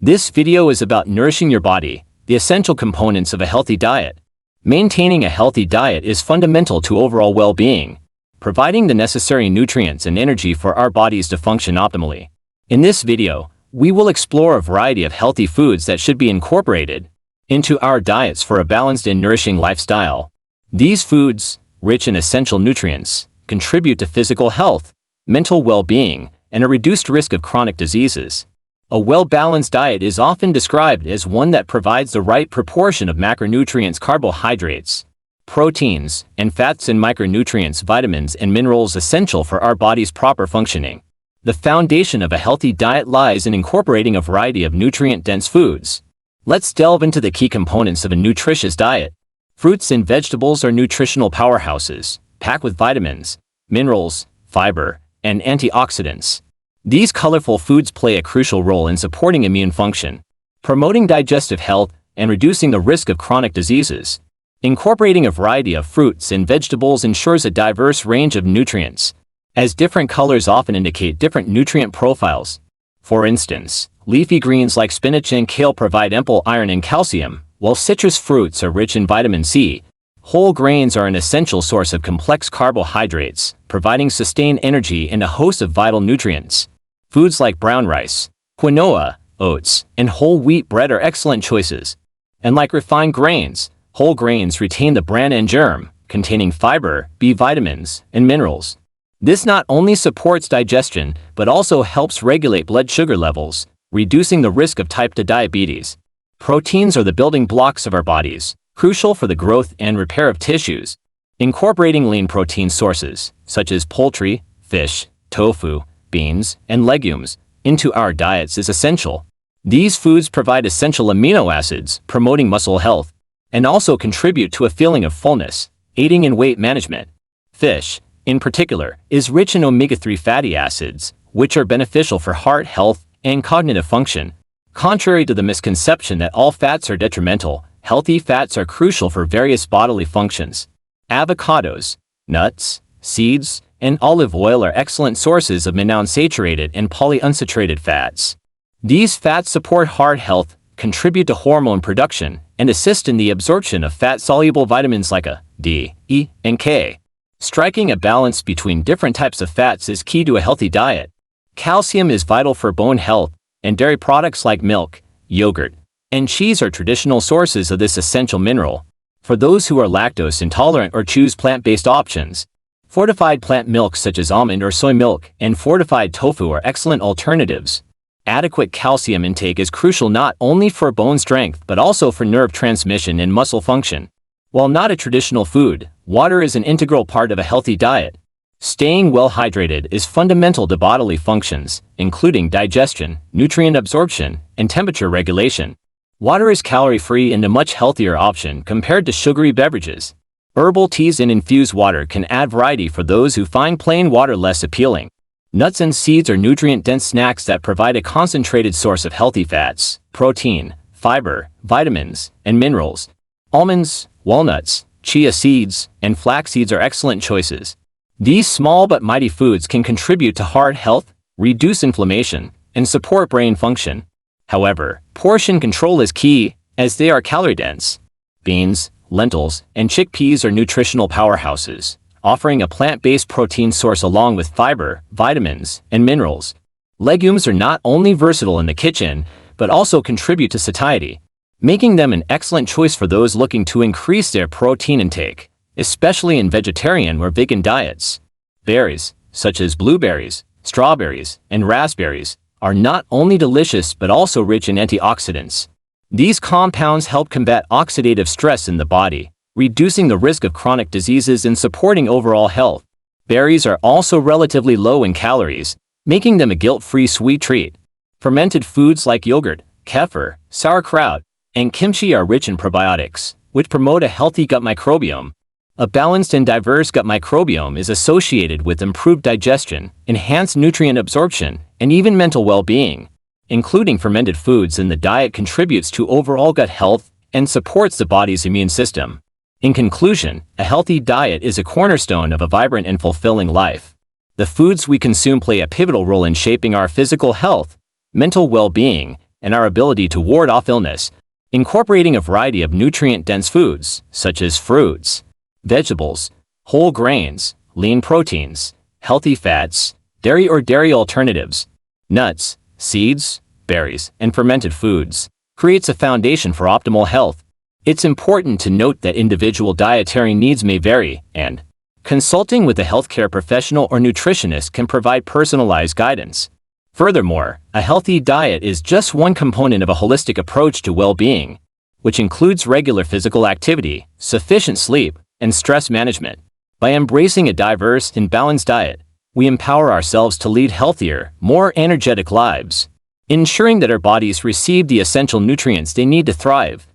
This video is about nourishing your body, the essential components of a healthy diet. Maintaining a healthy diet is fundamental to overall well-being, providing the necessary nutrients and energy for our bodies to function optimally. In this video, we will explore a variety of healthy foods that should be incorporated into our diets for a balanced and nourishing lifestyle. These foods, rich in essential nutrients, contribute to physical health, mental well-being, and a reduced risk of chronic diseases. A well-balanced diet is often described as one that provides the right proportion of macronutrients, carbohydrates, proteins, and fats, and micronutrients, vitamins, and minerals essential for our body's proper functioning. The foundation of a healthy diet lies in incorporating a variety of nutrient-dense foods. Let's delve into the key components of a nutritious diet. Fruits and vegetables are nutritional powerhouses, packed with vitamins, minerals, fiber, and antioxidants. These colorful foods play a crucial role in supporting immune function, promoting digestive health, and reducing the risk of chronic diseases. Incorporating a variety of fruits and vegetables ensures a diverse range of nutrients, as different colors often indicate different nutrient profiles. For instance, leafy greens like spinach and kale provide ample iron and calcium, while citrus fruits are rich in vitamin C. Whole grains are an essential source of complex carbohydrates, providing sustained energy and a host of vital nutrients. Foods like brown rice, quinoa, oats, and whole wheat bread are excellent choices. And like refined grains, whole grains retain the bran and germ, containing fiber, B vitamins, and minerals. This not only supports digestion, but also helps regulate blood sugar levels, reducing the risk of type 2 diabetes. Proteins are the building blocks of our bodies, crucial for the growth and repair of tissues. Incorporating lean protein sources, such as poultry, fish, tofu, beans, and legumes, into our diets is essential. These foods provide essential amino acids, promoting muscle health, and also contribute to a feeling of fullness, aiding in weight management. Fish, in particular, is rich in omega-3 fatty acids, which are beneficial for heart health and cognitive function. Contrary to the misconception that all fats are detrimental, healthy fats are crucial for various bodily functions. Avocados, nuts, seeds, and olive oil are excellent sources of monounsaturated and polyunsaturated fats. These fats support heart health, contribute to hormone production, and assist in the absorption of fat-soluble vitamins like A, D, E, and K. Striking a balance between different types of fats is key to a healthy diet. Calcium is vital for bone health, and dairy products like milk, yogurt, and cheese are traditional sources of this essential mineral. For those who are lactose intolerant or choose plant-based options, fortified plant milks such as almond or soy milk and fortified tofu are excellent alternatives. Adequate calcium intake is crucial not only for bone strength but also for nerve transmission and muscle function. While not a traditional food, water is an integral part of a healthy diet. Staying well hydrated is fundamental to bodily functions, including digestion, nutrient absorption, and temperature regulation. Water is calorie-free and a much healthier option compared to sugary beverages. Herbal teas and infused water can add variety for those who find plain water less appealing. Nuts and seeds are nutrient-dense snacks that provide a concentrated source of healthy fats, protein, fiber, vitamins, and minerals. Almonds, walnuts, chia seeds, and flax seeds are excellent choices. These small but mighty foods can contribute to heart health, reduce inflammation, and support brain function. However, portion control is key, as they are calorie-dense. Beans, lentils, and chickpeas are nutritional powerhouses, offering a plant-based protein source along with fiber, vitamins, and minerals. Legumes are not only versatile in the kitchen, but also contribute to satiety, making them an excellent choice for those looking to increase their protein intake, especially in vegetarian or vegan diets. Berries, such as blueberries, strawberries, and raspberries, are not only delicious but also rich in antioxidants. These compounds help combat oxidative stress in the body, reducing the risk of chronic diseases and supporting overall health. Berries are also relatively low in calories, making them a guilt-free sweet treat. Fermented foods like yogurt, kefir, sauerkraut, and kimchi are rich in probiotics, which promote a healthy gut microbiome. A balanced and diverse gut microbiome is associated with improved digestion, enhanced nutrient absorption, and even mental well-being. Including fermented foods in the diet contributes to overall gut health and supports the body's immune system. In conclusion, a healthy diet is a cornerstone of a vibrant and fulfilling life. The foods we consume play a pivotal role in shaping our physical health, mental well-being, and our ability to ward off illness. Incorporating a variety of nutrient-dense foods, such as fruits, vegetables, whole grains, lean proteins, healthy fats, dairy or dairy alternatives, nuts, seeds, berries, and fermented foods, creates a foundation for optimal health. It's important to note that individual dietary needs may vary, and consulting with a healthcare professional or nutritionist can provide personalized guidance. Furthermore, a healthy diet is just one component of a holistic approach to well-being, which includes regular physical activity, sufficient sleep, and stress management. By embracing a diverse and balanced diet, we empower ourselves to lead healthier, more energetic lives, ensuring that our bodies receive the essential nutrients they need to thrive.